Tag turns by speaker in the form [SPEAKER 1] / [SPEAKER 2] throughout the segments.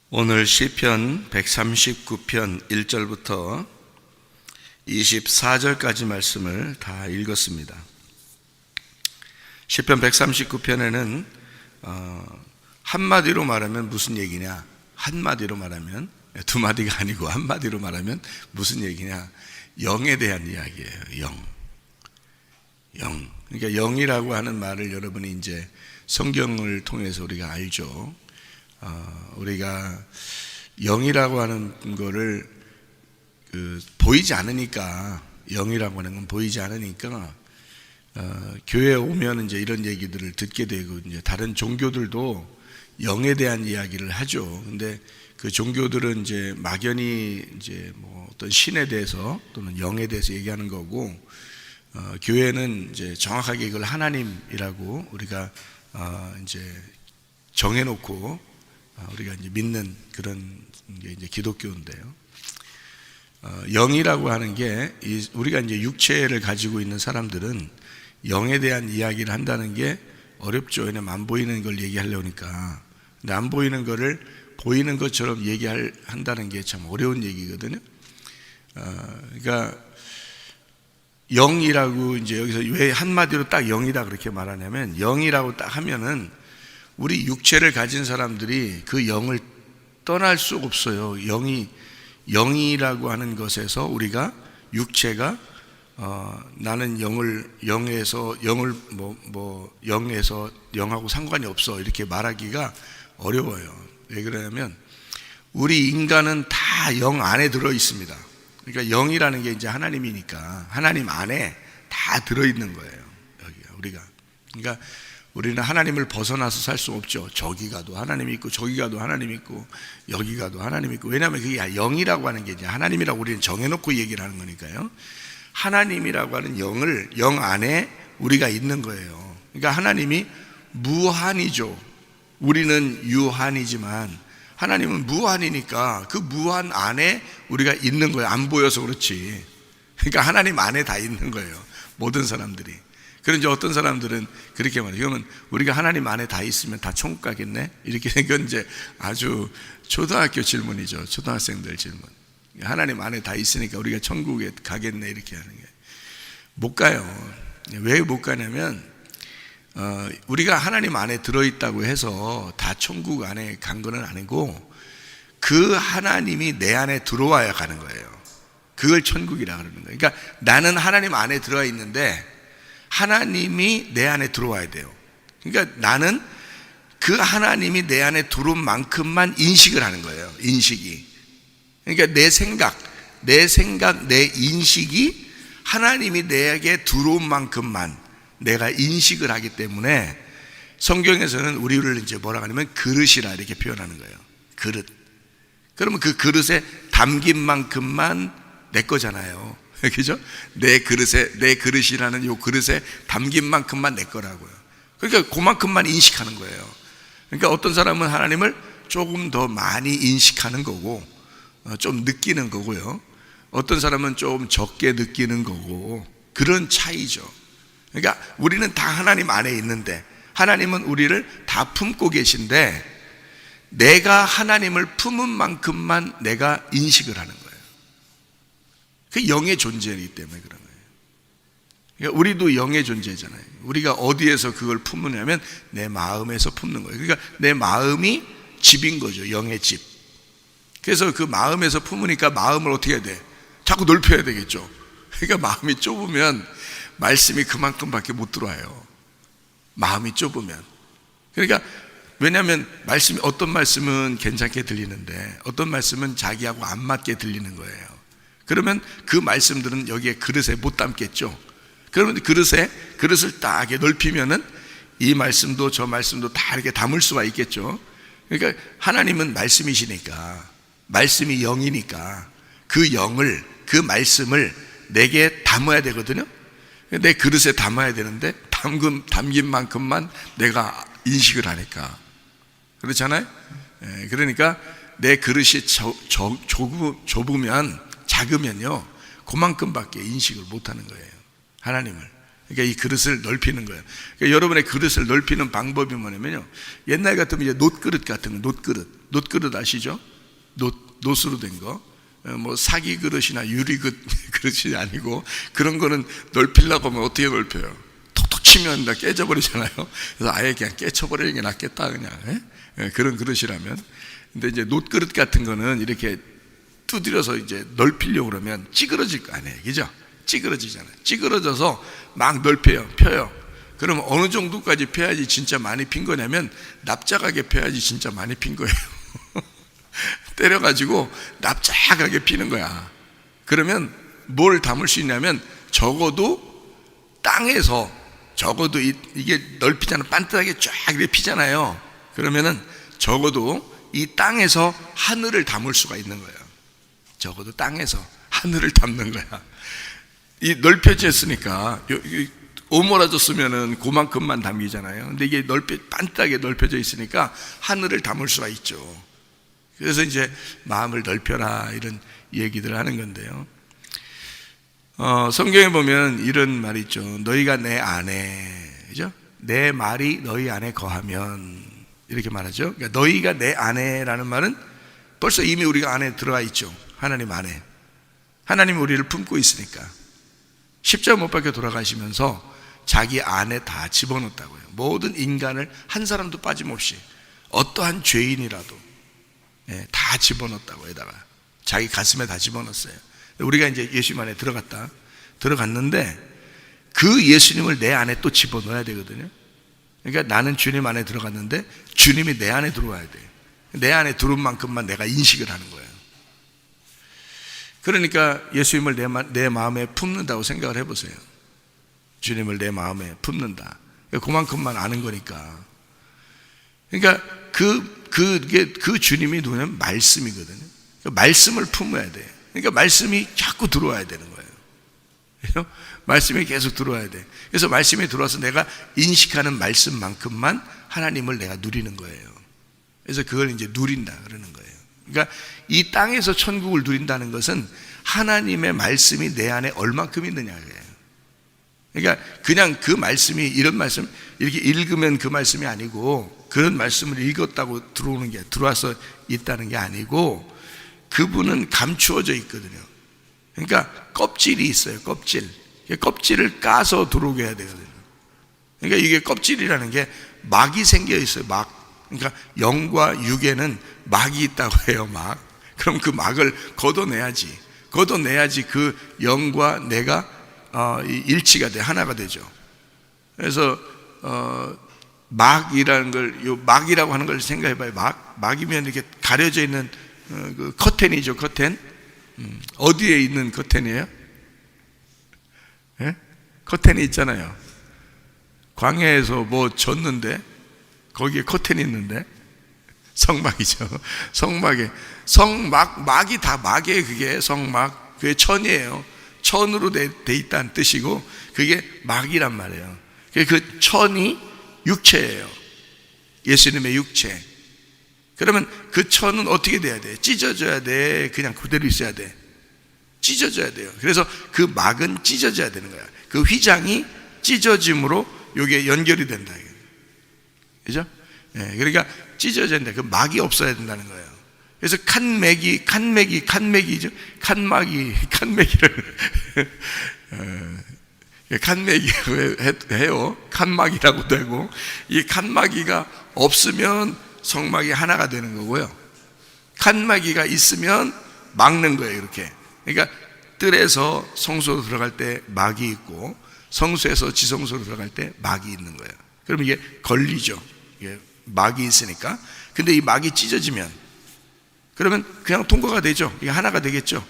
[SPEAKER 1] 오늘 시편 139편 1절부터 24절까지 말씀을 다 읽었습니다. 시편 139편에는 한마디로 말하면 무슨 얘기냐? 한마디로 말하면 두 마디가 아니고 한마디로 말하면 무슨 얘기냐? 영에 대한 이야기예요. 영. 그러니까 영이라고 하는 말을 여러분이 이제 성경을 통해서 우리가 알죠. 우리가 영이라고 하는 거를 보이지 않으니까, 영이라고 하는 건 보이지 않으니까 교회에 오면 이제 이런 얘기들을 듣게 되고, 이제 다른 종교들도 영에 대한 이야기를 하죠. 근데 그 종교들은 이제 막연히 이제 뭐 어떤 신에 대해서 또는 영에 대해서 얘기하는 거고, 교회는 이제 정확하게 이걸 하나님이라고 우리가 이제 정해놓고 우리가 이제 믿는 그런 게 이제 기독교인데요. 영이라고 하는 게 우리가 이제 육체를 가지고 있는 사람들은 영에 대한 이야기를 한다는 게 어렵죠. 왜냐면 안 보이는 걸 얘기하려니까. 근데 안 보이는 거를 보이는 것처럼 얘기한다는 게 참 어려운 얘기거든요. 그러니까 영이라고 이제 여기서 왜 한마디로 딱 영이다 그렇게 말하냐면, 영이라고 딱 하면은 우리 육체를 가진 사람들이 그 영을 떠날 수 없어요. 영이라고 하는 것에서 우리가 육체가 나는 영에서 영하고 상관이 없어 이렇게 말하기가 어려워요. 왜 그러냐면 우리 인간은 다 영 안에 들어 있습니다. 그러니까 영이라는 게 이제 하나님이니까 하나님 안에 다 들어 있는 거예요. 여기가 우리가. 그러니까 우리는 하나님을 벗어나서 살 수 없죠. 저기 가도 하나님이 있고 저기 가도 하나님이 있고 여기 가도 하나님이 있고. 왜냐하면 그게 영이라고 하는 게 이제 하나님이라고 우리는 정해놓고 얘기를 하는 거니까요. 하나님이라고 하는 영 안에 우리가 있는 거예요. 그러니까 하나님이 무한이죠. 우리는 유한이지만 하나님은 무한이니까 그 무한 안에 우리가 있는 거예요. 안 보여서 그렇지. 그러니까 하나님 안에 다 있는 거예요. 모든 사람들이. 그런데 어떤 사람들은 그렇게 말해요. 그러면 우리가 하나님 안에 다 있으면 다 천국 가겠네? 이렇게 생긴 이제 아주 초등학교 질문이죠. 초등학생들 질문. 하나님 안에 다 있으니까 우리가 천국에 가겠네? 이렇게 하는 게. 못 가요. 왜 못 가냐면, 우리가 하나님 안에 들어있다고 해서 다 천국 안에 간 건 아니고, 그 하나님이 내 안에 들어와야 가는 거예요. 그걸 천국이라 그러는 거예요. 그러니까 나는 하나님 안에 들어와 있는데, 하나님이 내 안에 들어와야 돼요. 그러니까 나는 그 하나님이 내 안에 들어온 만큼만 인식을 하는 거예요. 인식이. 그러니까 내 생각, 내 인식이 하나님이 내게 들어온 만큼만 내가 인식을 하기 때문에 성경에서는 우리를 이제 뭐라고 하냐면 그릇이라 이렇게 표현하는 거예요. 그릇. 그러면 그 그릇에 담긴 만큼만 내 거잖아요. 그죠? 내 그릇이라는 요 그릇에 담긴 만큼만 내 거라고요. 그러니까 그만큼만 인식하는 거예요. 그러니까 어떤 사람은 하나님을 조금 더 많이 인식하는 거고, 좀 느끼는 거고요. 어떤 사람은 좀 적게 느끼는 거고, 그런 차이죠. 그러니까 우리는 다 하나님 안에 있는데, 하나님은 우리를 다 품고 계신데, 내가 하나님을 품은 만큼만 내가 인식을 하는 거예요. 그 영의 존재이기 때문에 그런 거예요. 그러니까 우리도 영의 존재잖아요. 우리가 어디에서 그걸 품느냐면 내 마음에서 품는 거예요. 그러니까 내 마음이 집인 거죠. 영의 집. 그래서 그 마음에서 품으니까 마음을 어떻게 해야 돼? 자꾸 넓혀야 되겠죠. 그러니까 마음이 좁으면 말씀이 그만큼밖에 못 들어와요. 마음이 좁으면. 그러니까 왜냐하면 어떤 말씀은 괜찮게 들리는데 어떤 말씀은 자기하고 안 맞게 들리는 거예요. 그러면 그 말씀들은 여기에 그릇에 못 담겠죠. 그러면 그릇을 딱 이렇게 넓히면은 이 말씀도 저 말씀도 다 이렇게 담을 수가 있겠죠. 그러니까 하나님은 말씀이시니까, 말씀이 영이니까 그 말씀을 내게 담아야 되거든요. 내 그릇에 담아야 되는데 담긴 만큼만 내가 인식을 하니까. 그렇잖아요. 그러니까 내 그릇이 좁으면 작으면요, 그만큼밖에 인식을 못하는 거예요. 하나님을. 그러니까 이 그릇을 넓히는 거예요. 그러니까 여러분의 그릇을 넓히는 방법이 뭐냐면요, 옛날 같으면 이제 놋그릇 같은 거, 놋그릇 아시죠? 놋으로 된 거, 뭐 사기 그릇이나 유리 그릇이 아니고, 그런 거는 넓히려고 하면 어떻게 넓혀요? 톡톡 치면 다 깨져버리잖아요. 그래서 아예 그냥 깨쳐버리는 게 낫겠다, 그냥. 그런 그릇이라면. 근데 이제 놋그릇 같은 거는 이렇게 두드려서 이제 넓히려고 그러면 찌그러질 거 아니에요, 그죠? 찌그러지잖아요. 찌그러져서 막 펴요. 그럼 어느 정도까지 펴야지 진짜 많이 핀 거냐면, 납작하게 펴야지 진짜 많이 핀 거예요. 때려가지고 납작하게 피는 거야. 그러면 뭘 담을 수 있냐면, 적어도 땅에서, 적어도 이게 넓히잖아, 반듯하게 쫙 이렇게 피잖아요. 그러면은 적어도 이 땅에서 하늘을 담을 수가 있는 거예요. 적어도 땅에서 하늘을 담는 거야. 이 넓혀졌으니까, 오므라졌으면은 그만큼만 담기잖아요. 근데 이게 반듯하게 넓혀져 있으니까 하늘을 담을 수가 있죠. 그래서 이제 마음을 넓혀라, 이런 얘기들을 하는 건데요. 성경에 보면 이런 말이 있죠. 너희가 내 안에, 그죠? 내 말이 너희 안에 거하면, 이렇게 말하죠. 그러니까 너희가 내 안에라는 말은 벌써 이미 우리가 안에 들어가 있죠. 하나님 안에. 하나님이 우리를 품고 있으니까. 십자가 못 박혀 돌아가시면서 자기 안에 다 집어넣었다고요. 모든 인간을 한 사람도 빠짐없이, 어떠한 죄인이라도 다 집어넣었다고, 에다가 자기 가슴에 다 집어넣었어요. 우리가 이제 예수님 안에 들어갔는데, 그 예수님을 내 안에 또 집어넣어야 되거든요. 그러니까 나는 주님 안에 들어갔는데 주님이 내 안에 들어와야 돼. 내 안에 들어온 만큼만 내가 인식을 하는 거예요. 그러니까 예수님을 내 마음에 품는다고 생각을 해보세요. 주님을 내 마음에 품는다. 그만큼만 아는 거니까. 그러니까 그 주님이 누구냐면 말씀이거든요. 그러니까 말씀을 품어야 돼. 그러니까 말씀이 자꾸 들어와야 되는 거예요. 말씀이 계속 들어와야 돼. 그래서 말씀이 들어와서 내가 인식하는 말씀만큼만 하나님을 내가 누리는 거예요. 그래서 그걸 이제 누린다 그러는 거예요. 그러니까 이 땅에서 천국을 누린다는 것은 하나님의 말씀이 내 안에 얼만큼 있느냐예요. 그러니까 그냥 그 말씀이, 이런 말씀 이렇게 읽으면 그 말씀이 아니고, 그런 말씀을 읽었다고 들어와서 있다는 게 아니고, 그분은 감추어져 있거든요. 그러니까 껍질이 있어요. 껍질을 까서 들어오게 해야 되거든요. 그러니까 이게 껍질이라는 게 막이 생겨 있어요. 막. 그러니까 영과 육에는 막이 있다고 해요. 막. 그럼 그 막을 걷어내야지 그 영과 내가 일치가 돼, 하나가 되죠. 그래서 막이라는 걸, 막이라고 하는 걸 생각해봐요. 막이면 이렇게 가려져 있는 그 커튼이죠. 커튼. 어디에 있는 커튼이에요? 커튼이 있잖아요. 광야에서 뭐 졌는데 거기에 커튼이 있는데, 성막이죠. 막이 다 막이에요. 그게 성막, 그게 천이에요. 천으로 돼 있다는 뜻이고, 그게 막이란 말이에요. 그 천이 육체예요. 예수님의 육체. 그러면 그 천은 어떻게 돼야 돼? 찢어져야 돼? 그냥 그대로 있어야 돼? 찢어져야 돼요. 그래서 그 막은 찢어져야 되는 거야. 그 휘장이 찢어짐으로 이게 연결이 된다. 그죠? 그러니까 찢어져야 된다. 그 막이 없어야 된다는 거예요. 그래서 칸막이죠. 칸막이를 칸막이 해요. 칸막이라고도 하고, 이 칸막이가 없으면 성막이 하나가 되는 거고요. 칸막이가 있으면 막는 거예요. 이렇게. 그러니까 뜰에서 성소로 들어갈 때 막이 있고, 성소에서 지성소로 들어갈 때 막이 있는 거예요. 그럼 이게 걸리죠. 이게 막이 있으니까. 근데 이 막이 찢어지면, 그러면 그냥 통과가 되죠. 이게 하나가 되겠죠.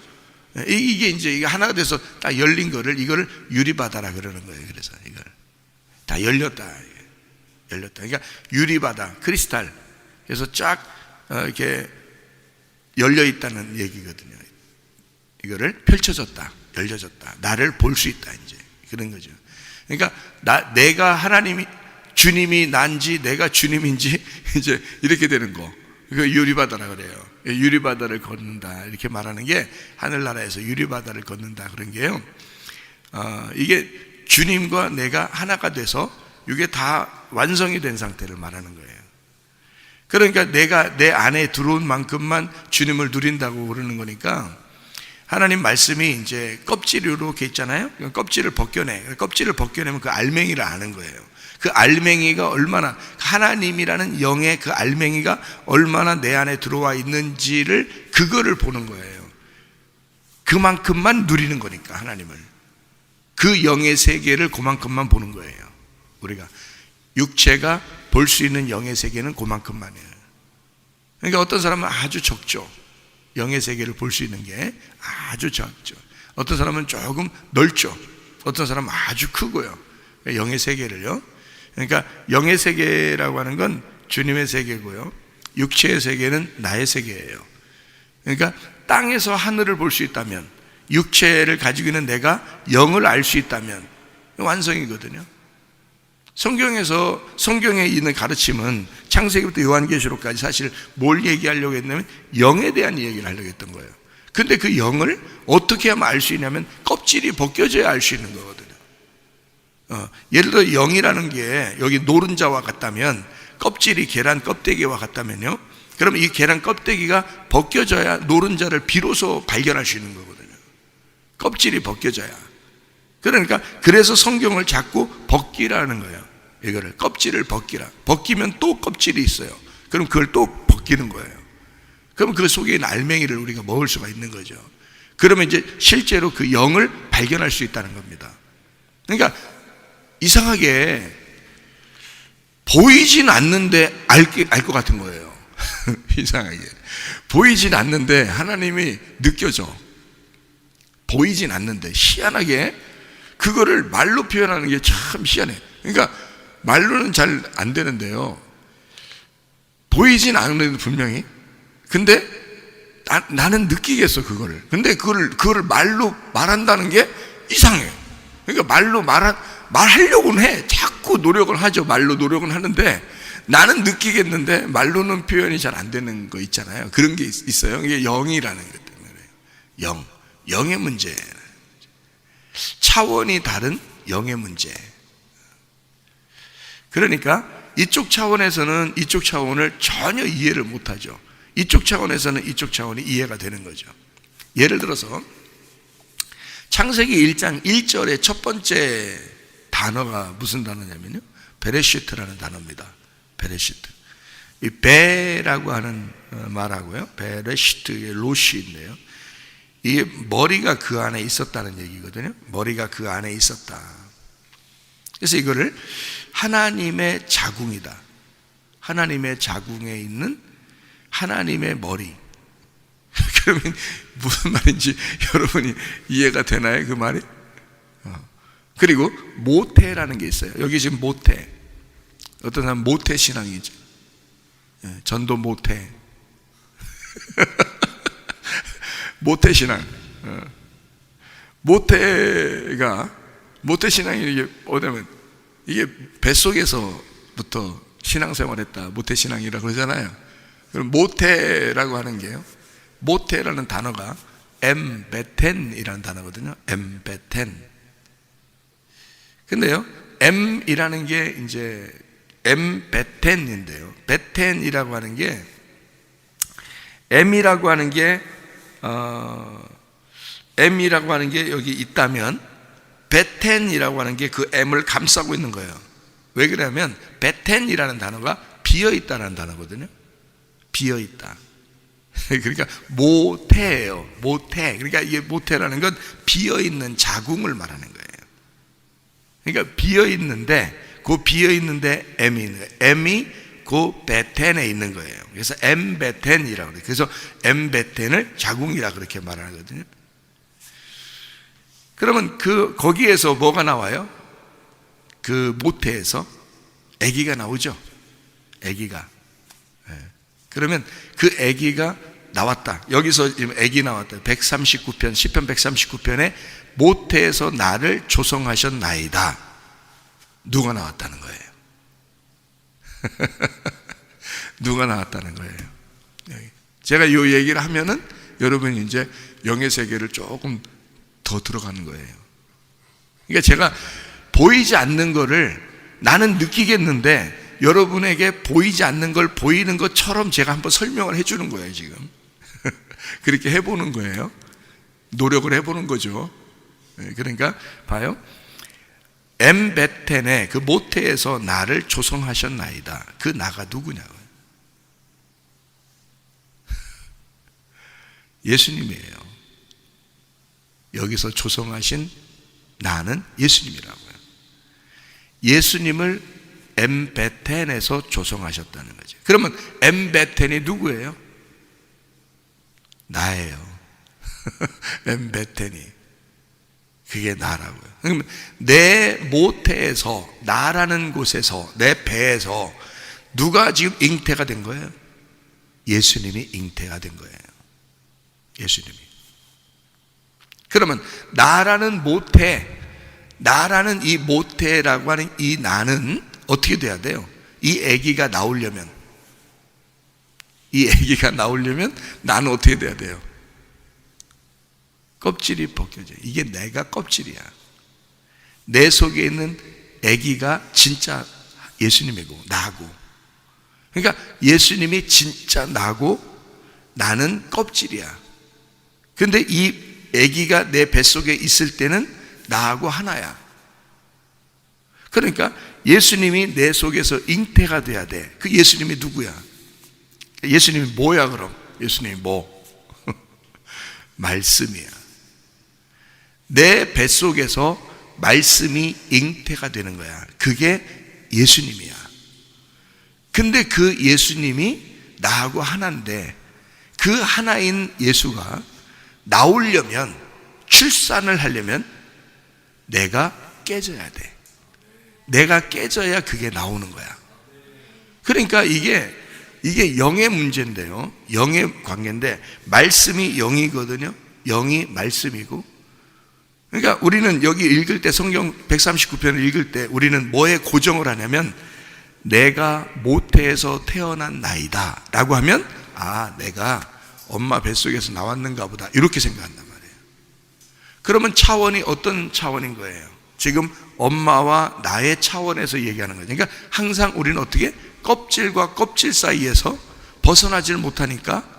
[SPEAKER 1] 이게 이제 하나가 돼서 딱 열린 거를, 이거를 유리바다라 그러는 거예요. 그래서 이걸 다 열렸다. 그러니까 유리바다, 크리스탈. 그래서 쫙 이렇게 열려 있다는 얘기거든요. 이거를 펼쳐졌다, 열려졌다, 나를 볼 수 있다, 이제 그런 거죠. 그러니까 내가 주님이 난지 내가 주님인지 이제 이렇게 되는 거. 그 유리바다라 그래요. 유리바다를 걷는다, 이렇게 말하는 게 하늘나라에서 유리바다를 걷는다 그런 게요. 이게 주님과 내가 하나가 돼서 이게 다 완성이 된 상태를 말하는 거예요. 그러니까 내가 내 안에 들어온 만큼만 주님을 누린다고 그러는 거니까, 하나님 말씀이 이제 껍질로 이렇게 있잖아요. 껍질을 벗겨내. 껍질을 벗겨내면 그 알맹이를 아는 거예요. 그 알맹이가 얼마나, 하나님이라는 영의 그 알맹이가 얼마나 내 안에 들어와 있는지를, 그거를 보는 거예요. 그만큼만 누리는 거니까, 하나님을. 그 영의 세계를 그만큼만 보는 거예요. 우리가 육체가 볼 수 있는 영의 세계는 그만큼만이에요. 그러니까 어떤 사람은 아주 적죠. 영의 세계를 볼 수 있는 게 아주 적죠. 어떤 사람은 조금 넓죠. 어떤 사람은 아주 크고요. 영의 세계를요. 그러니까 영의 세계라고 하는 건 주님의 세계고요, 육체의 세계는 나의 세계예요. 그러니까 땅에서 하늘을 볼 수 있다면, 육체를 가지고 있는 내가 영을 알 수 있다면 완성이거든요. 성경에 있는 가르침은 창세기부터 요한계시록까지 사실 뭘 얘기하려고 했냐면 영에 대한 얘기를 하려고 했던 거예요. 근데 그 영을 어떻게 하면 알 수 있냐면 껍질이 벗겨져야 알 수 있는 거거든요. 예를 들어 영이라는 게 여기 노른자와 같다면, 껍질이 계란 껍데기와 같다면요, 그러면 이 계란 껍데기가 벗겨져야 노른자를 비로소 발견할 수 있는 거거든요. 껍질이 벗겨져야. 그러니까 그래서 성경을 자꾸 벗기라는 거예요. 이거를 껍질을 벗기라. 벗기면 또 껍질이 있어요. 그럼 그걸 또 벗기는 거예요. 그럼 그 속에 있는 알맹이를 우리가 먹을 수가 있는 거죠. 그러면 이제 실제로 그 영을 발견할 수 있다는 겁니다. 그러니까 이상하게 보이진 않는데 알 것 같은 거예요. 이상하게 보이진 않는데 하나님이 느껴져. 보이진 않는데 희한하게 그거를 말로 표현하는 게 참 희한해. 그러니까 말로는 잘 안 되는데요, 보이진 않는데 분명히, 근데 나는 느끼겠어 그거를. 근데 그거를 말로 말한다는 게 이상해. 그러니까 말로 말하려고는 해. 자꾸 노력을 하죠. 말로 노력은 하는데 나는 느끼겠는데 말로는 표현이 잘 안 되는 거 있잖아요. 그런 게 있어요. 이게 영이라는 것 때문에. 영의 문제, 차원이 다른 영의 문제. 그러니까 이쪽 차원에서는 이쪽 차원을 전혀 이해를 못하죠. 이쪽 차원에서는 이쪽 차원이 이해가 되는 거죠. 예를 들어서 창세기 1장 1절의 첫 번째 단어가 무슨 단어냐면요, 베레시트라는 단어입니다. 베레시트. 이 베라고 하는 말하고요, 베레시트의 로시인데요, 이게 머리가 그 안에 있었다는 얘기거든요. 머리가 그 안에 있었다. 그래서 이거를 하나님의 자궁이다. 하나님의 자궁에 있는 하나님의 머리. 그러면 무슨 말인지 여러분이 이해가 되나요? 그 말이? 그리고 모태라는 게 있어요. 여기 지금 모태. 어떤 사람은 모태 신앙이죠. 전도 모태. 모태 신앙. 모태 신앙이 이게 뭐냐면, 이게 뱃속에서부터 신앙생활했다, 모태 신앙이라고 그러잖아요. 그럼 모태라고 하는 게요, 모태라는 단어가 엠베텐이라는 단어거든요. 엠베텐. 근데요, M이라는 게 이제 엠베텐인데요, 베텐이라고 하는 게, M이라고 하는 게 M이라고 하는 게 여기 있다면 베텐이라고 하는 게 그 M을 감싸고 있는 거예요. 왜 그러냐면 베텐이라는 단어가 비어있다는 단어거든요. 비어있다. 그러니까 모태예요. 모태. 그러니까 이게 모태라는 건 비어있는 자궁을 말하는 거예요. 그러니까 비어있는데, 그 비어있는데 M이 있는 거예요. M이 그 베텐에 있는 거예요. 그래서 엠베텐이라고 그래요. 그래서 엠베텐을 자궁이라 그렇게 말하거든요. 그러면 거기에서 뭐가 나와요? 그 모태에서 아기가 나오죠. 아기가. 그러면 그 아기가 나왔다. 여기서 아기 나왔다. 139편, 시편 139편에 모태에서 나를 조성하셨나이다. 누가 나왔다는 거예요? 누가 나왔다는 거예요? 제가 이 얘기를 하면은 여러분이 이제 영의 세계를 조금 더 들어가는 거예요. 그러니까 제가 보이지 않는 거를 나는 느끼겠는데 여러분에게 보이지 않는 걸 보이는 것처럼 제가 한번 설명을 해주는 거예요, 지금. 그렇게 해보는 거예요. 노력을 해보는 거죠. 그러니까 봐요. 엠베텐의 그 모태에서 나를 조성하셨나이다. 그 나가 누구냐고요? 예수님이에요. 여기서 조성하신 나는 예수님이라고요. 예수님을 엠베텐에서 조성하셨다는 거죠. 그러면 엠베텐이 누구예요? 나예요. 엠베텐이. 그게 나라고요. 그러면 내 모태에서, 나라는 곳에서, 내 배에서 누가 지금 잉태가 된 거예요? 예수님이 잉태가 된 거예요. 예수님이. 그러면 나라는 모태, 나라는 이 모태라고 하는 이 나는 어떻게 돼야 돼요? 이 아기가 나오려면, 이 아기가 나오려면 나는 어떻게 돼야 돼요? 껍질이 벗겨져요. 이게 내가 껍질이야. 내 속에 있는 아기가 진짜 예수님이고 나고. 그러니까 예수님이 진짜 나고 나는 껍질이야. 그런데 이 아기가 내 뱃속에 있을 때는 나하고 하나야. 그러니까 예수님이 내 속에서 잉태가 돼야 돼. 그 예수님이 누구야? 예수님이 뭐야 그럼? 예수님이 뭐? 말씀이야. 내 뱃속에서 말씀이 잉태가 되는 거야. 그게 예수님이야. 근데 그 예수님이 나하고 하나인데 그 하나인 예수가 나오려면, 출산을 하려면 내가 깨져야 돼. 내가 깨져야 그게 나오는 거야. 그러니까 이게 영의 문제인데요. 영의 관계인데 말씀이 영이거든요. 영이 말씀이고. 그러니까 우리는 여기 읽을 때 성경 139편을 읽을 때 우리는 뭐에 고정을 하냐면 내가 모태에서 태어난 나이다 라고 하면 아, 내가 엄마 뱃속에서 나왔는가 보다 이렇게 생각한단 말이에요. 그러면 차원이 어떤 차원인 거예요? 지금 엄마와 나의 차원에서 얘기하는 거죠. 그러니까 항상 우리는 어떻게 껍질과 껍질 사이에서 벗어나질 못하니까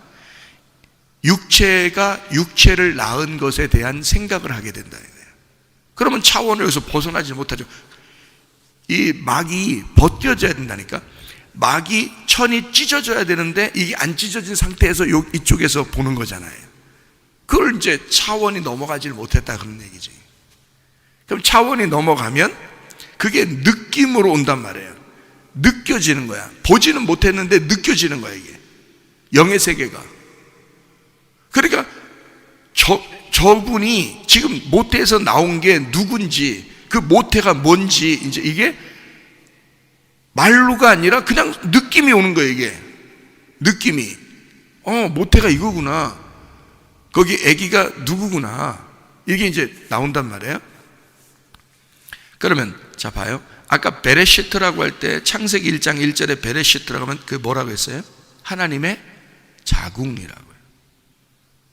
[SPEAKER 1] 육체가 육체를 낳은 것에 대한 생각을 하게 된다는 거예요. 그러면 차원에서 벗어나지 못하죠. 이 막이 벗겨져야 된다니까. 막이 천이 찢어져야 되는데 이게 안 찢어진 상태에서 이쪽에서 보는 거잖아요. 그걸 이제 차원이 넘어가질 못했다 그런 얘기지. 그럼 차원이 넘어가면 그게 느낌으로 온단 말이에요. 느껴지는 거야. 보지는 못했는데 느껴지는 거야, 이게. 영의 세계가. 그러니까 저분이 지금 모태에서 나온 게 누군지, 그 모태가 뭔지, 이제 이게 말로가 아니라 그냥 느낌이 오는 거예요, 이게. 느낌이. 모태가 이거구나. 거기 아기가 누구구나. 이게 이제 나온단 말이에요. 그러면, 자, 봐요. 아까 베레시트라고 할 때 창세기 1장 1절에 베레시트라고 하면 그 뭐라고 했어요? 하나님의 자궁이라고요.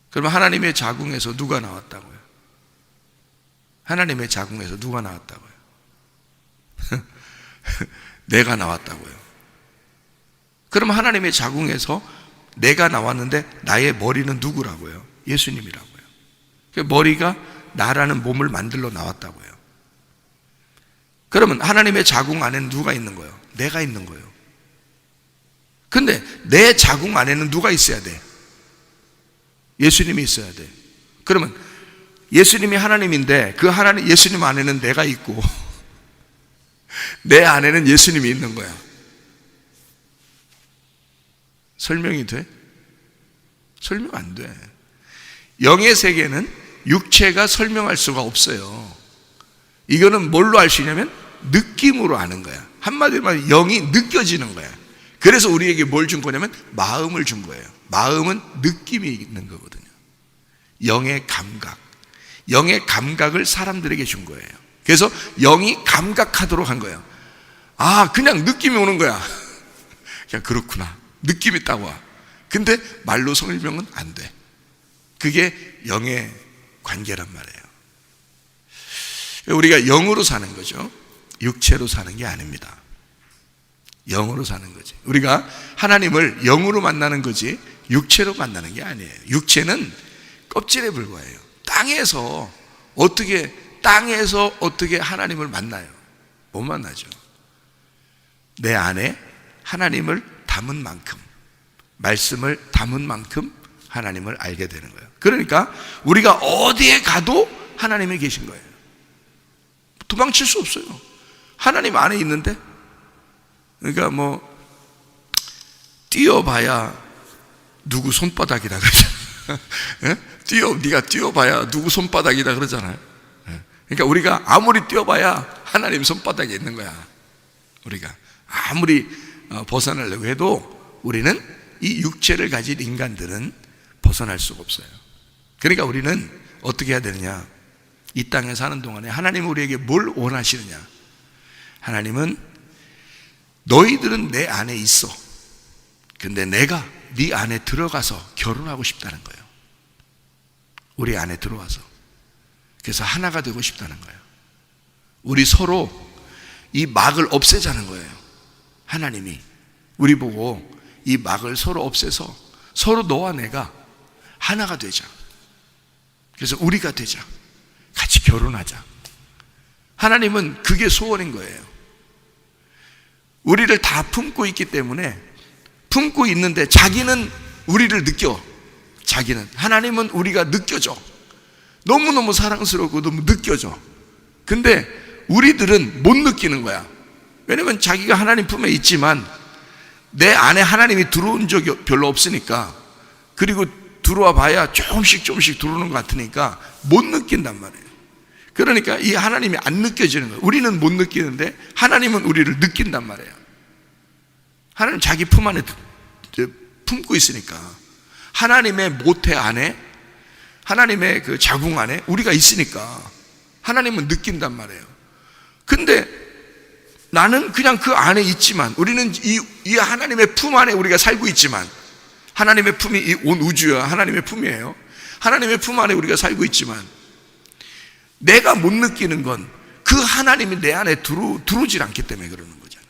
[SPEAKER 1] 그러면 하나님의 자궁에서 누가 나왔다고요? 하나님의 자궁에서 누가 나왔다고요? 내가 나왔다고요. 그러면 하나님의 자궁에서 내가 나왔는데 나의 머리는 누구라고요? 예수님이라고요. 머리가 나라는 몸을 만들러 나왔다고요. 그러면 하나님의 자궁 안에는 누가 있는 거예요? 내가 있는 거예요. 근데 내 자궁 안에는 누가 있어야 돼? 예수님이 있어야 돼. 그러면 예수님이 하나님인데 그 하나님 예수님 안에는 내가 있고 내 안에는 예수님이 있는 거야. 설명이 돼? 설명 안 돼. 영의 세계는 육체가 설명할 수가 없어요. 이거는 뭘로 알 수 있냐면 느낌으로 아는 거야. 한마디로 말하면 영이 느껴지는 거야. 그래서 우리에게 뭘 준 거냐면 마음을 준 거예요. 마음은 느낌이 있는 거거든요. 영의 감각. 영의 감각을 사람들에게 준 거예요. 그래서 영이 감각하도록 한 거예요. 아, 그냥 느낌이 오는 거야. 그냥 그렇구나. 느낌이 딱 와. 근데 말로 설명은 안 돼. 그게 영의 관계란 말이에요. 우리가 영으로 사는 거죠. 육체로 사는 게 아닙니다. 영으로 사는 거지. 우리가 하나님을 영으로 만나는 거지 육체로 만나는 게 아니에요. 육체는 껍질에 불과해요. 땅에서 어떻게 하나님을 만나요? 못 만나죠. 내 안에 하나님을 담은 만큼, 말씀을 담은 만큼 하나님을 알게 되는 거예요. 그러니까 우리가 어디에 가도 하나님이 계신 거예요. 도망칠 수 없어요. 하나님 안에 있는데. 그러니까 뛰어봐야 누구 손바닥이다 그러잖아요. 네가 뛰어봐야 누구 손바닥이다 그러잖아요. 그러니까 우리가 아무리 뛰어봐야 하나님 손바닥에 있는 거야. 우리가 아무리 벗어나려고 해도 우리는 이 육체를 가진 인간들은 벗어날 수가 없어요. 그러니까 우리는 어떻게 해야 되느냐? 이 땅에 사는 동안에 하나님은 우리에게 뭘 원하시느냐? 하나님은 너희들은 내 안에 있어. 근데 내가 네 안에 들어가서 결혼하고 싶다는 거예요. 우리 안에 들어와서. 그래서 하나가 되고 싶다는 거예요. 우리 서로 이 막을 없애자는 거예요. 하나님이 우리 보고 이 막을 서로 없애서 서로 너와 내가 하나가 되자. 그래서 우리가 되자. 같이 결혼하자. 하나님은 그게 소원인 거예요. 우리를 다 품고 있기 때문에 품고 있는데 자기는 우리를 느껴. 자기는. 하나님은 우리가 느껴져. 너무너무 사랑스럽고 너무 느껴져. 근데 우리들은 못 느끼는 거야. 왜냐면 자기가 하나님 품에 있지만 내 안에 하나님이 들어온 적이 별로 없으니까, 그리고 들어와 봐야 조금씩 들어오는 것 같으니까 못 느낀단 말이에요. 그러니까 이 하나님이 안 느껴지는 거예요. 우리는 못 느끼는데 하나님은 우리를 느낀단 말이에요. 하나님 자기 품 안에 품고 있으니까, 하나님의 모태 안에, 하나님의 그 자궁 안에 우리가 있으니까 하나님은 느낀단 말이에요. 근데 나는 그냥 그 안에 있지만, 우리는 이 하나님의 품 안에 우리가 살고 있지만, 하나님의 품이 이 온 우주야 하나님의 품이에요. 하나님의 품 안에 우리가 살고 있지만 내가 못 느끼는 건 그 하나님이 내 안에 들어오질 않기 때문에 그러는 거잖아요.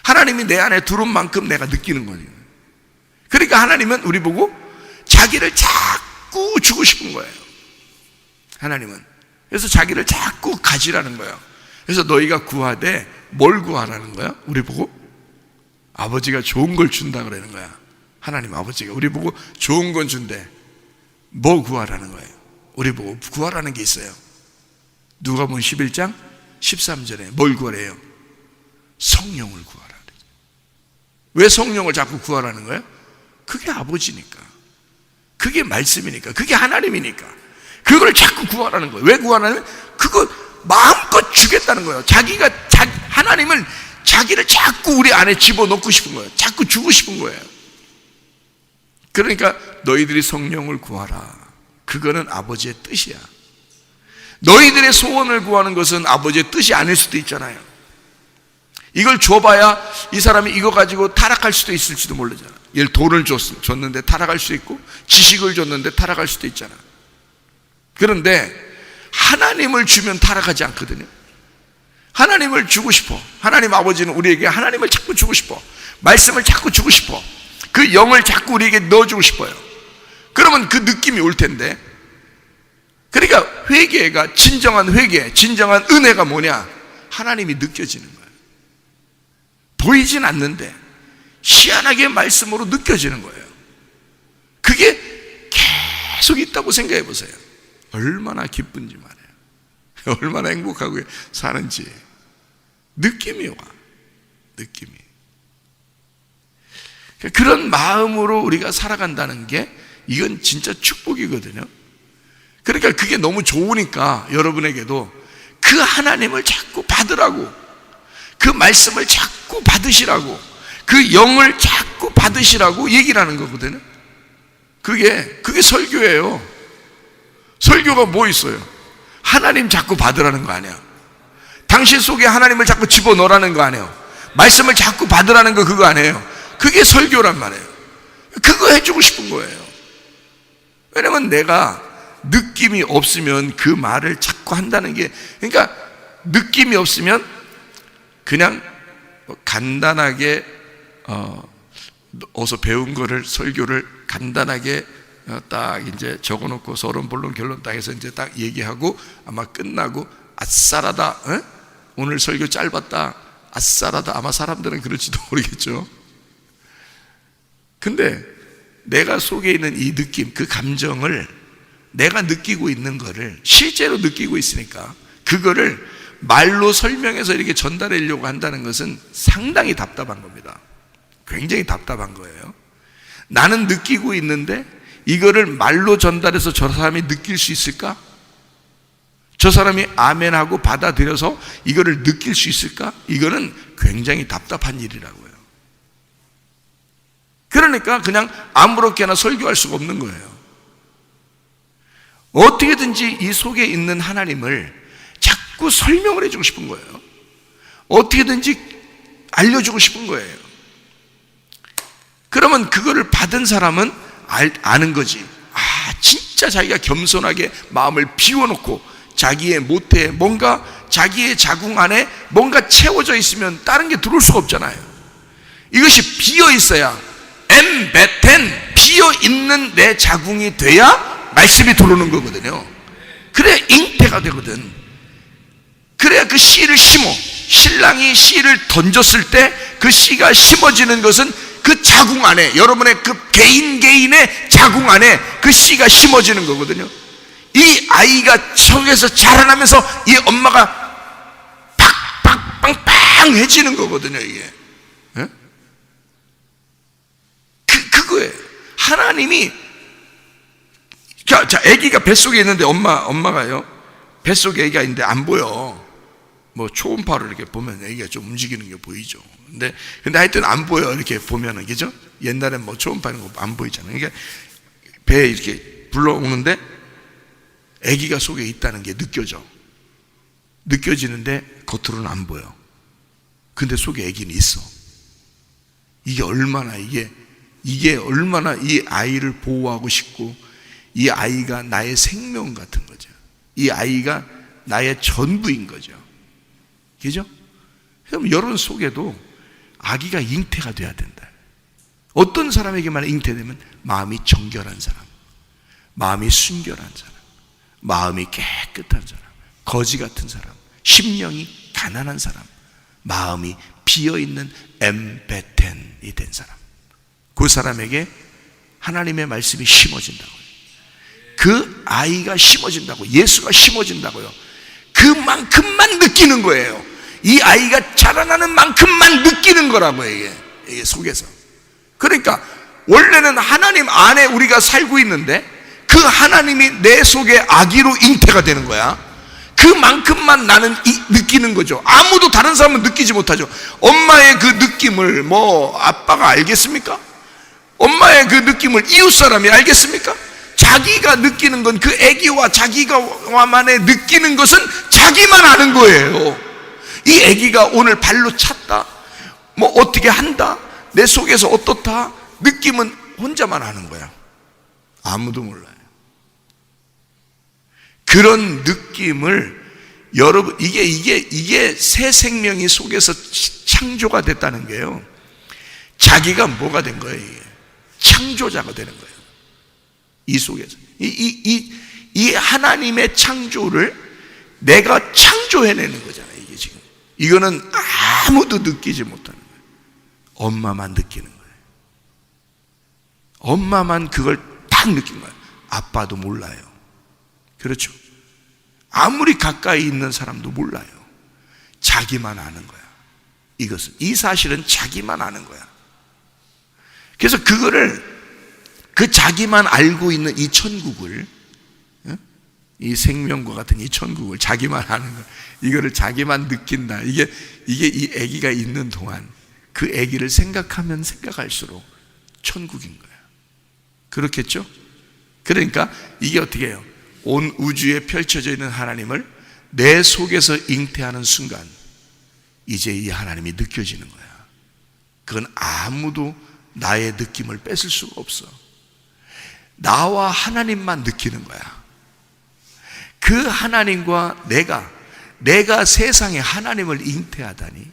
[SPEAKER 1] 하나님이 내 안에 들어온 만큼 내가 느끼는 거예요. 그러니까 하나님은 우리 보고 자기를 자꾸 주고 싶은 거예요. 하나님은. 그래서 자기를 자꾸 가지라는 거예요. 그래서 너희가 구하되 뭘 구하라는 거야? 우리 보고 아버지가 좋은 걸 준다 그러는 거야. 하나님 아버지가 우리 보고 좋은 건 준대. 뭐 구하라는 거예요? 우리 보고 구하라는 게 있어요. 누가복음 11장 13절에 뭘 구하래요? 성령을 구하라. 왜 성령을 자꾸 구하라는 거예요? 그게 아버지니까, 그게 말씀이니까, 그게 하나님이니까 그걸 자꾸 구하라는 거예요. 왜 구하라는 거예요? 그거 마음껏 주겠다는 거예요. 하나님을, 자기를 자꾸 우리 안에 집어넣고 싶은 거예요. 자꾸 주고 싶은 거예요. 그러니까 너희들이 성령을 구하라. 그거는 아버지의 뜻이야. 너희들의 소원을 구하는 것은 아버지의 뜻이 아닐 수도 있잖아요. 이걸 줘봐야 이 사람이 이거 가지고 타락할 수도 있을지도 모르잖아. 예를 돈을 줬는데 타락할 수 있고, 지식을 줬는데 타락할 수도 있잖아. 그런데 하나님을 주면 타락하지 않거든요. 하나님을 주고 싶어. 하나님 아버지는 우리에게 하나님을 자꾸 주고 싶어. 말씀을 자꾸 주고 싶어. 그 영을 자꾸 우리에게 넣어주고 싶어요. 그러면 그 느낌이 올 텐데. 그러니까 회개가, 진정한 회개, 진정한 은혜가 뭐냐? 하나님이 느껴지는 거예요. 보이진 않는데 희한하게 말씀으로 느껴지는 거예요. 그게 계속 있다고 생각해 보세요. 얼마나 기쁜지 말이에요. 얼마나 행복하고 사는지 느낌이 와. 느낌이. 그런 마음으로 우리가 살아간다는 게, 이건 진짜 축복이거든요. 그러니까 그게 너무 좋으니까 여러분에게도 그 하나님을 자꾸 받으라고, 그 말씀을 자꾸 받으시라고, 그 영을 자꾸 받으시라고 얘기를 하는 거거든요. 그게 설교예요. 설교가 뭐 있어요? 하나님 자꾸 받으라는 거 아니야. 당신 속에 하나님을 자꾸 집어넣으라는 거 아니에요. 말씀을 자꾸 받으라는 거 그거 아니에요. 그게 설교란 말이에요. 그거 해주고 싶은 거예요. 왜냐면 내가 느낌이 없으면 그 말을 자꾸 한다는 게, 그러니까 느낌이 없으면 그냥 간단하게 어서 배운 거를, 설교를 간단하게 딱 이제 적어놓고 서론, 본론, 결론 딱 해서 이제 딱 얘기하고 아마 끝나고 아싸라다, 오늘 설교 짧았다, 아싸라다. 아마 사람들은 그럴지도 모르겠죠. 근데 내가 속에 있는 이 느낌, 그 감정을, 내가 느끼고 있는 거를 실제로 느끼고 있으니까 그거를 말로 설명해서 이렇게 전달하려고 한다는 것은 상당히 답답한 겁니다. 굉장히 답답한 거예요. 나는 느끼고 있는데 이거를 말로 전달해서 저 사람이 느낄 수 있을까? 저 사람이 아멘하고 받아들여서 이거를 느낄 수 있을까? 이거는 굉장히 답답한 일이라고요. 그러니까 그냥 아무렇게나 설교할 수가 없는 거예요. 어떻게든지 이 속에 있는 하나님을 자꾸 설명을 해주고 싶은 거예요. 어떻게든지 알려주고 싶은 거예요. 그러면 그거를 받은 사람은 아는 거지. 진짜 자기가 겸손하게 마음을 비워놓고 자기의 모태에 뭔가, 자기의 자궁 안에 뭔가 채워져 있으면 다른 게 들어올 수가 없잖아요. 이것이 비어 있어야, 엠베텐, 비어 있는 내 자궁이 돼야 말씀이 들어오는 거거든요. 그래야 잉태가 되거든. 그래야 그 씨를 심어. 신랑이 씨를 던졌을 때 그 씨가 심어지는 것은 그 자궁 안에, 여러분의 그 개인의 자궁 안에 그 씨가 심어지는 거거든요. 이 아이가 속에서 자라나면서 이 엄마가 빵빵빵빵해지는 거거든요, 이게. 그거예요. 하나님이, 자, 아기가 뱃속에 있는데 엄마가요, 뱃속에 아기가 있는데 안 보여. 뭐 초음파로 이렇게 보면 아기가 좀 움직이는 게 보이죠. 근데 하여튼 안 보여, 이렇게 보면은, 그죠? 옛날엔 뭐 초음파는 거 안 보이잖아요. 그러니까 배에 이렇게 불러오는데 아기가 속에 있다는 게 느껴지는데 겉으로는 안 보여. 근데 속에 아기는 있어. 이게 얼마나 이 아이를 보호하고 싶고, 이 아이가 나의 생명 같은 거죠. 이 아이가 나의 전부인 거죠. 그죠? 그럼 여러분 속에도 아기가 잉태가 돼야 된다. 어떤 사람에게만 잉태되면 마음이 정결한 사람, 마음이 순결한 사람, 마음이 깨끗한 사람, 거지 같은 사람, 심령이 가난한 사람, 마음이 비어있는 엠베텐이 된 사람, 그 사람에게 하나님의 말씀이 심어진다고요. 그 아이가 심어진다고, 예수가 심어진다고요. 그만큼만 느끼는 거예요. 이 아이가 자라나는 만큼만 느끼는 거라고요, 이게 속에서. 그러니까 원래는 하나님 안에 우리가 살고 있는데 그 하나님이 내 속에 아기로 잉태가 되는 거야. 그만큼만 나는 느끼는 거죠. 아무도 다른 사람은 느끼지 못하죠. 엄마의 그 느낌을 뭐 아빠가 알겠습니까? 엄마의 그 느낌을 이웃 사람이 알겠습니까? 자기가 느끼는 건, 그 아기와 자기가만의 느끼는 것은 자기만 아는 거예요. 이 아기가 오늘 발로 찼다, 뭐 어떻게 한다, 내 속에서 어떻다, 느낌은 혼자만 아는 거야. 아무도 몰라요. 그런 느낌을 여러분, 이게 새 생명이 속에서 창조가 됐다는 게요, 자기가 뭐가 된 거예요? 이게 창조자가 되는 거예요. 이 속에서 이 하나님의 창조를 내가 창조해내는 거잖아요. 이게 지금 이거는 아무도 느끼지 못하는 거예요. 엄마만 느끼는 거예요. 엄마만 그걸 딱 느낀 거예요. 아빠도 몰라요. 그렇죠? 아무리 가까이 있는 사람도 몰라요. 자기만 아는 거야. 이것은, 이 사실은 자기만 아는 거야. 그래서 그거를, 그 자기만 알고 있는 이 천국을, 이 생명과 같은 이 천국을 자기만 아는 거, 이거를 자기만 느낀다. 이게 이 아기가 있는 동안 그 아기를 생각하면 생각할수록 천국인 거야. 그렇겠죠? 그러니까 이게 어떻게 해요? 온 우주에 펼쳐져 있는 하나님을 내 속에서 잉태하는 순간 이제 이 하나님이 느껴지는 거야. 그건 아무도 나의 느낌을 뺏을 수가 없어. 나와 하나님만 느끼는 거야. 그 하나님과 내가 세상에 하나님을 잉태하다니,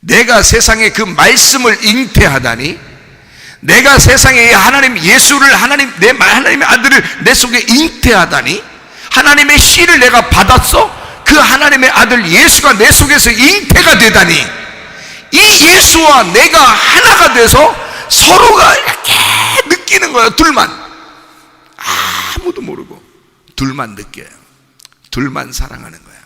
[SPEAKER 1] 내가 세상에 그 말씀을 잉태하다니, 내가 세상에 하나님 예수를 하나님의 아들을 내 속에 잉태하다니, 하나님의 씨를 내가 받았어. 그 하나님의 아들 예수가 내 속에서 잉태가 되다니, 이 예수와 내가 하나가 돼서 서로가 이렇게 느끼는 거예요. 둘만, 아무도 모르고 둘만 느껴요. 둘만 사랑하는 거야.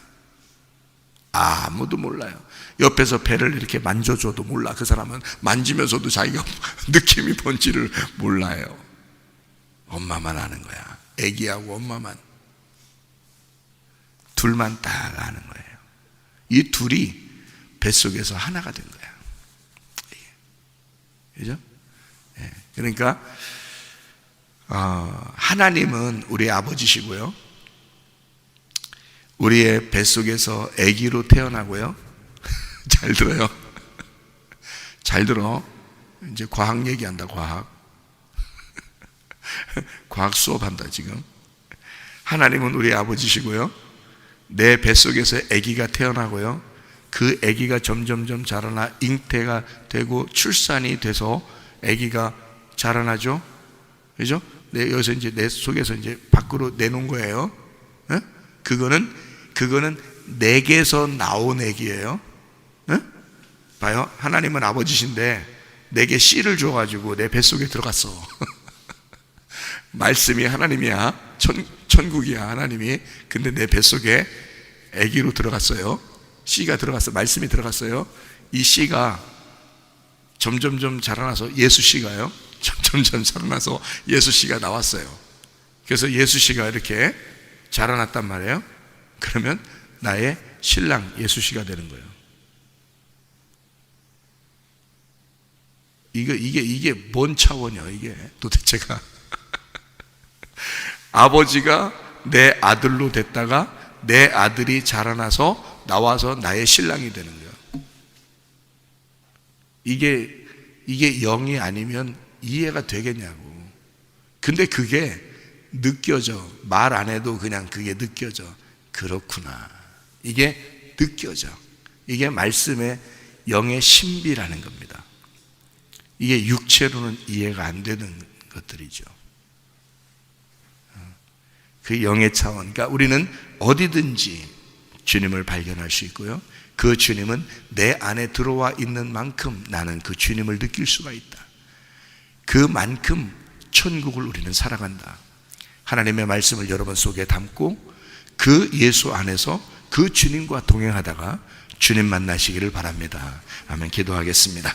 [SPEAKER 1] 아무도 몰라요. 옆에서 배를 이렇게 만져줘도 몰라. 그 사람은 만지면서도 자기가 느낌이 뭔지를 몰라요. 엄마만 아는 거야. 애기하고 엄마만, 둘만 딱 아는 거예요. 이 둘이 뱃속에서 하나가 된 거야. 그죠? 그러니까 하나님은 우리 아버지시고요, 우리의 뱃속에서 아기로 태어나고요. 잘 들어요. 잘 들어. 이제 과학 얘기한다. 과학 수업한다 지금. 하나님은 우리 아버지시고요, 내 뱃속에서 아기가 태어나고요, 그 아기가 점점점 자라나 잉태가 되고 출산이 돼서 아기가 자라나죠. 그죠? 여기서 이제 내 속에서 이제 밖으로 내놓은 거예요. 에? 그거는 내게서 나온 아기예요. 에? 봐요. 하나님은 아버지신데 내게 씨를 줘가지고 내 뱃속에 들어갔어. 말씀이 하나님이야. 천국이야 하나님이. 근데 내 뱃속에 아기로 들어갔어요. 씨가 들어갔어. 말씀이 들어갔어요. 이 씨가 점점점 자라나서 예수 씨가요, 점점점 자라나서 예수 씨가 나왔어요. 그래서 예수 씨가 이렇게 자라났단 말이에요. 그러면 나의 신랑 예수 씨가 되는 거예요. 이게 뭔 차원이야 이게 도대체가. 아버지가 내 아들로 됐다가 내 아들이 자라나서 나와서 나의 신랑이 되는 거예요. 이게 영이 아니면 이해가 되겠냐고. 근데 그게 느껴져. 말 안 해도 그냥 그게 느껴져. 그렇구나. 이게 느껴져. 이게 말씀의 영의 신비라는 겁니다. 이게 육체로는 이해가 안 되는 것들이죠. 그 영의 차원. 그러니까 우리는 어디든지 주님을 발견할 수 있고요, 그 주님은 내 안에 들어와 있는 만큼 나는 그 주님을 느낄 수가 있다. 그만큼 천국을 우리는 살아간다. 하나님의 말씀을 여러분 속에 담고 그 예수 안에서 그 주님과 동행하다가 주님 만나시기를 바랍니다. 아멘. 기도하겠습니다.